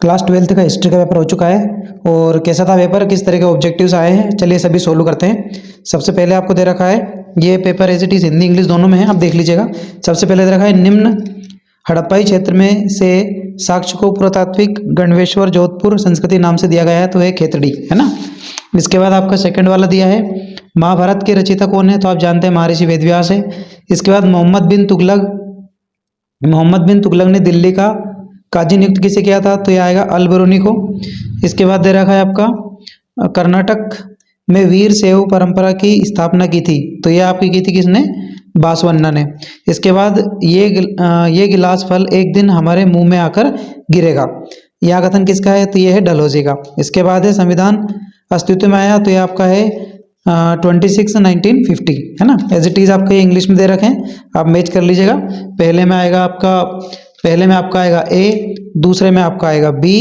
Class 12th का history का paper हो चुका है। और कैसा था पेपर, किस तरह के ऑब्जेक्टिव्स आए हैं, चलिए सभी सोल्व करते हैं। सबसे पहले आपको दे रखा है, ये paper as it is Hindi English दोनों में है, आप देख लीजिएगा। सबसे पहले दे रखा है, निम्न हड़प्पाई क्षेत्र में से साक्ष्य को पुरातात्विक गणवेश्वर जोधपुर संस्कृति नाम से दिया गया है, तो है खेतड़ी, है ना। इसके बाद आपका सेकंड वाला दिया है, महाभारत के रचयिता कौन है, तो आप जानते हैं महर्षि वेदव्यास है। इसके बाद मोहम्मद बिन तुगलक ने दिल्ली का काजी नियुक्त किसे किया था, तो यह आएगा अल-बरूनी को। इसके बाद दे रखा है आपका, कर्नाटक में वीर शैव परंपरा की स्थापना की थी, तो यह आपकी की थी किसने, बासवन्ना ने। इसके बाद ये गिलास फल एक दिन हमारे मुंह में आकर गिरेगा, यह कथन किसका है, तो यह है डलहौजी का। इसके बाद है, संविधान अस्तित्व में आया, तो यह आपका है 26/1950, है ना। एज इट इज़ आपके इंग्लिश में दे रखे हैं, आप मैच कर लीजिएगा। पहले में आपका आएगा ए, दूसरे में आपका आएगा बी,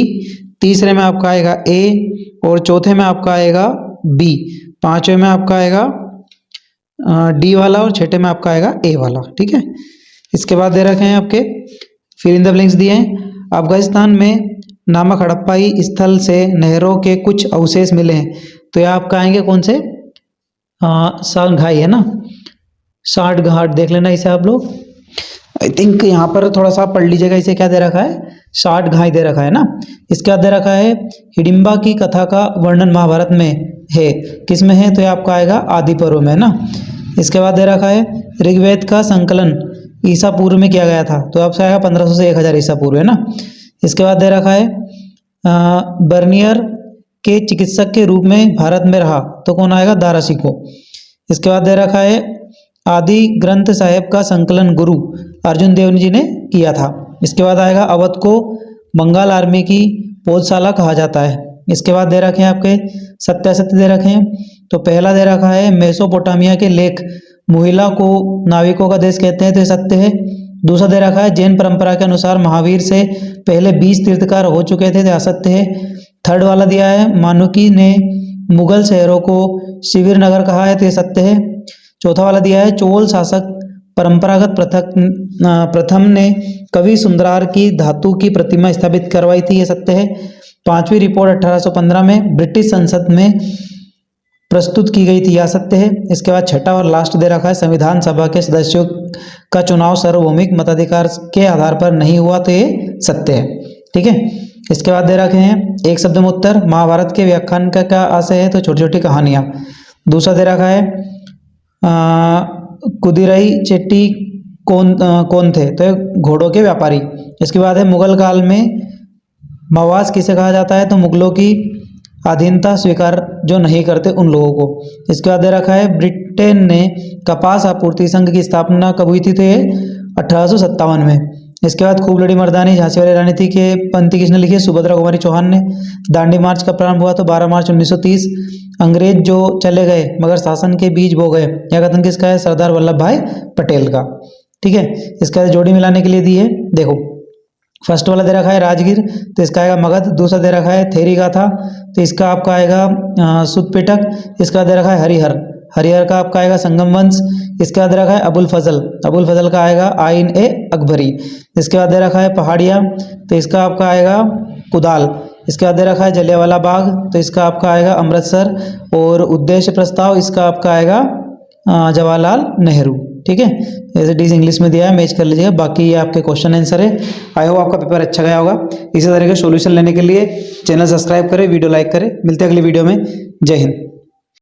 तीसरे में आपका आएगा ए, और चौथे में आपका आएगा बी, पांचवें में आपका आएगा डी वाला, और छठे में आपका आएगा ए वाला, ठीक है। इसके बाद दे रखे हैं आपके फिल इन द ब्लैंक्स दिए हैं। अफगानिस्तान में नामक हड़प्पाई स्थल से नहरों के कुछ अवशेष मिले हैं, तो यह आपका आएंगे कौन से, सांघाई, है ना, साठ घाट देख लेना इसे आप लोग। आई थिंक यहाँ पर थोड़ा सा पढ़ लीजिएगा, इसे क्या दे रखा है, साठ घाई दे रखा है ना। इसके बाद दे रखा है, हिडिंबा की कथा का वर्णन महाभारत में है, किस में है, तो ये आपका आएगा आदि पर्व में, ना। इसके बाद दे रखा है, ऋग्वेद का संकलन ईसा पूर्व में किया गया था, तो आपसे आएगा 1500 से 1000 ईसा पूर्व, है ना। इसके बाद दे रखा है, बर्नियर के चिकित्सक के रूप में भारत में रहा, तो कौन आएगा, दारा शिकोह। इसके बाद दे रखा है, आदि ग्रंथ साहिब का संकलन गुरु अर्जुन देव जी ने किया था। इसके बाद आएगा, अवध को बंगाल आर्मी की पौधशाला कहा जाता है। इसके बाद दे रखे हैं आपके सत्यासत्य दे रखे हैं, तो पहला दे रखा है, मेसोपोटामिया के लेख मुहिला को नाविकों का देश कहते हैं, तो ये सत्य है। दूसरा दे रखा है, जैन परंपरा के अनुसार महावीर से पहले 20 तीर्थकार हो चुके थे, तो असत्य है। थर्ड वाला दिया है, मानुकी ने मुगल शहरों को शिविर नगर कहा है, तो ये सत्य है। चौथा वाला दिया है, चोल शासक परंपरागत प्रथम ने कवि सुंदरार की धातु की प्रतिमा स्थापित करवाई थी, ये सत्य है। पांचवी रिपोर्ट 1815 में ब्रिटिश संसद में प्रस्तुत की गई थी, यह सत्य है। इसके बाद छठा और लास्ट दे रखा है, संविधान सभा के सदस्यों का चुनाव सार्वभौमिक मताधिकार के आधार पर नहीं हुआ, तो ये सत्य है, ठीक है। इसके बाद दे रखे हैं, एक शब्द में उत्तर, महाभारत के व्याख्यान का क्या आशय है, तो छोटी छोटी कहानियाँ। दूसरा दे रखा है, कुदिरई चेट्टी कौन थे, तो घोड़ों के व्यापारी। इसके बाद है, मुगल काल में मवास किसे कहा जाता है, तो मुगलों की अधीनता स्वीकार जो नहीं करते उन लोगों को। इसके बाद दे रखा है, ब्रिटेन ने कपास आपूर्ति संघ की स्थापना कब हुई थी, तो ये 1857 में। इसके बाद खूब लड़ी मर्दानी झांसी वाली रानी थी के पंक्ति किसने लिखी है, सुभद्रा कुमारी चौहान ने। दांडी मार्च का प्रारंभ हुआ, तो 12 मार्च 1930। अंग्रेज जो चले गए मगर शासन के बीज बो गए, यह कथन किसका है, सरदार वल्लभ भाई पटेल का, ठीक है। इसका जोड़ी मिलाने के लिए दी है, देखो फर्स्ट वाला दे रखा है राजगीर, तो इसका आएगा मगध। दूसरा दे रखा है थेरी गाथा, तो इसका आपका आएगा सुतपिटक। इसका दे रखा है हरिहर का आपका आएगा संगम वंश। इसके बाद दे रखा है अबुल फजल का आएगा आइन ए अकबरी। इसके बाद दे रखा है पहाड़िया, तो इसका आपका आएगा कुदाल। इसके बाद दे रखा है जलियांवाला बाग, तो इसका आपका आएगा अमृतसर। और उद्देश्य प्रस्ताव, इसका आपका आएगा जवाहरलाल नेहरू, ठीक है। जैसे डीज इंग्लिश में दिया है, मैच कर लीजिएगा। बाकी ये आपके क्वेश्चन आंसर है। आई होप आपका पेपर अच्छा गया होगा। इसी तरह के सॉल्यूशन लेने के लिए चैनल सब्सक्राइब करें, वीडियो लाइक करें। मिलते हैं अगली वीडियो में। जय हिंद।